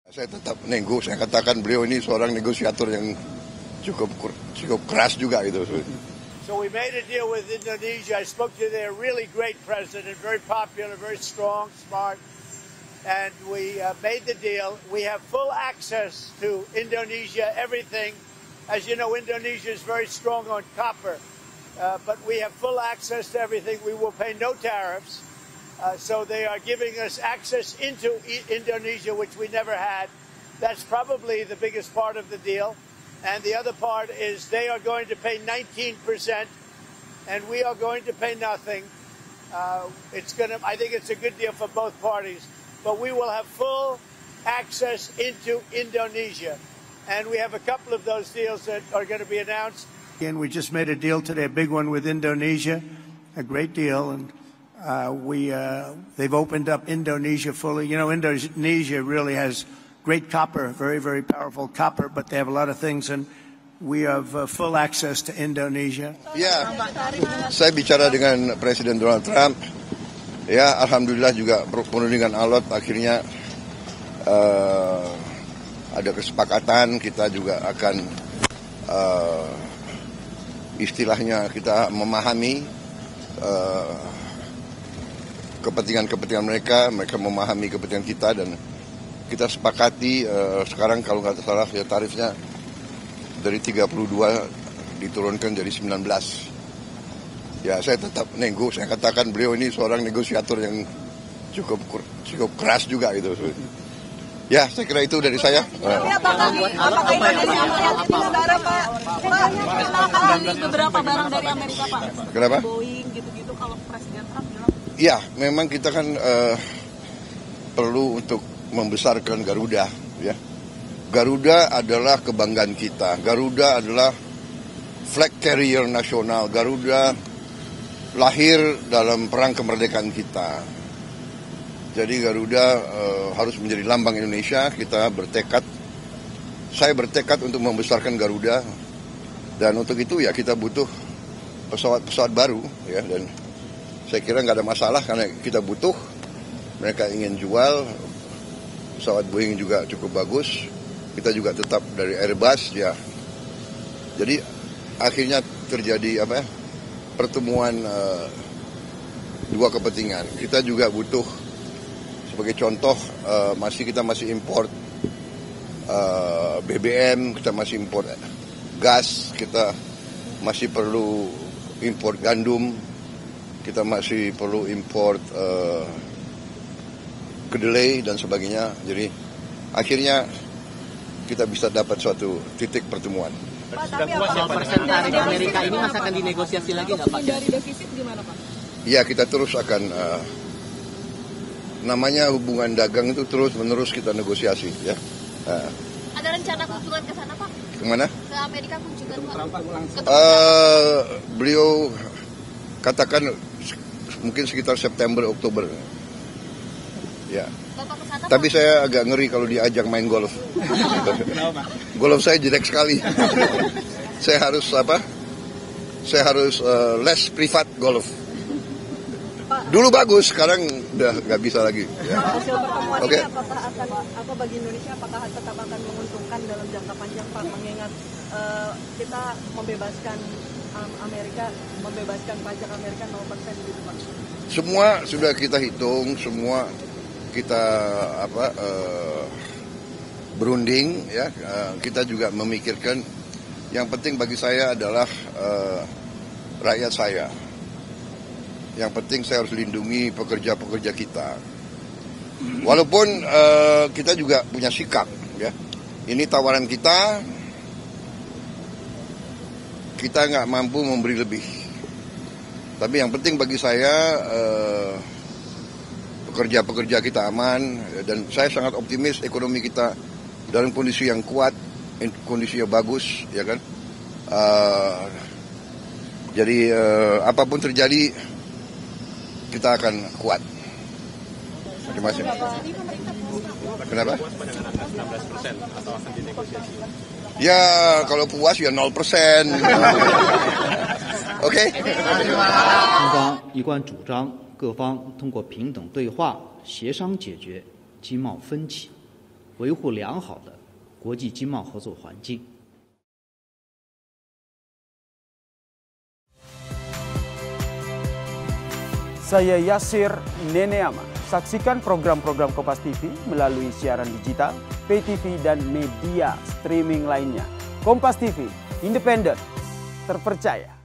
Saya tetap nego, saya katakan beliau ini seorang negosiator yang cukup keras juga gitu. So we made a deal with Indonesia. I spoke to their really great president, very popular, very strong, smart. And we made the deal. We have full access to Indonesia, everything. As you know, Indonesia is very strong on copper. But we have full access to everything. We will pay no tariffs. So they are giving us access into Indonesia, which we never had. That's probably the biggest part of the deal. And the other part is they are going to pay 19%, and we are going to pay nothing. I think it's a good deal for both parties. But we will have full access into Indonesia. And we have a couple of those deals that are going to be announced. And we just made a deal today, a big one with Indonesia, a great deal. And they've opened up Indonesia fully. You know, Indonesia really has great copper, very, very powerful copper, but they have a lot of things, and we have full access to Indonesia. Ya, saya bicara dengan Presiden Donald Trump. Ya, alhamdulillah juga penuh dengan alot. Akhirnya ada kesepakatan. Kita juga akan istilahnya kita memahami kepentingan mereka memahami kepentingan kita, dan kita sepakati sekarang kalau nggak salah ya tarifnya dari 32 diturunkan jadi 19. Ya, saya tetap nego, saya katakan beliau ini seorang negosiator yang cukup keras juga gitu. Ya, saya kira itu dari saya. Apakah Indonesia melihat ini negara, Pak? Beberapa barang dari Amerika, Pak. Kenapa? Boeing gitu-gitu kalau Presiden Trump bilang. Ya, memang kita kan perlu untuk membesarkan Garuda, ya. Garuda adalah kebanggaan kita. Garuda adalah flag carrier nasional. Garuda lahir dalam perang kemerdekaan kita. Jadi Garuda harus menjadi lambang Indonesia. Kita bertekad, saya bertekad untuk membesarkan Garuda, dan untuk itu ya kita butuh pesawat baru, ya. Dan saya kira nggak ada masalah karena kita butuh. Mereka ingin jual pesawat Boeing juga cukup bagus. Kita juga tetap dari Airbus, ya. Jadi akhirnya terjadi pertemuan dua kepentingan. Kita juga butuh, sebagai contoh, kita masih import BBM, kita masih import gas, kita masih perlu import gandum, kita masih perlu import kedelai dan sebagainya. Jadi akhirnya kita bisa dapat suatu titik pertemuan. Pak, tapi soal persen tarif Amerika ini masih akan dinegosiasi lagi nggak, Pak? Dari defisit gimana, Pak? Ya, kita terus akan namanya hubungan dagang itu terus-menerus kita negosiasi, ya. Ada rencana kunjungan ke sana, Pak? Kemana? Ke Amerika kunjungan, Pak? Beliau katakan mungkin sekitar September, Oktober. Ya. Tapi saya agak ngeri kalau diajak main golf. Golf saya jelek sekali. Saya harus les privat golf. Dulu bagus, sekarang udah nggak bisa lagi. Ya. Hasil pertemuan ini apakah bagi Indonesia apakah tetap akan menguntungkan dalam jangka panjang, Pak? Mengingat kita membebaskan Amerika, membebaskan pajak Amerika 0% gitu, Pak. Semua sudah kita hitung, semua kita berunding, ya. Kita juga memikirkan yang penting bagi saya adalah rakyat saya. Yang penting saya harus lindungi pekerja-pekerja kita. Walaupun kita juga punya sikap, ya. Ini tawaran kita nggak mampu memberi lebih. Tapi yang penting bagi saya pekerja-pekerja kita aman, dan saya sangat optimis ekonomi kita dalam kondisi yang kuat, kondisinya bagus, ya kan. Jadi apapun terjadi kita akan kuat. Terima kasih. Kenapa? Ya, kalau puas ya 0%. Oke. 中方一贯主张各方通过平等对话、协商解决经贸分歧，维护良好的国际经贸合作环境。Saya Yasir Neneama. Saksikan program-program Kompas TV melalui siaran digital, pay TV, dan media streaming lainnya. Kompas TV, independen, terpercaya.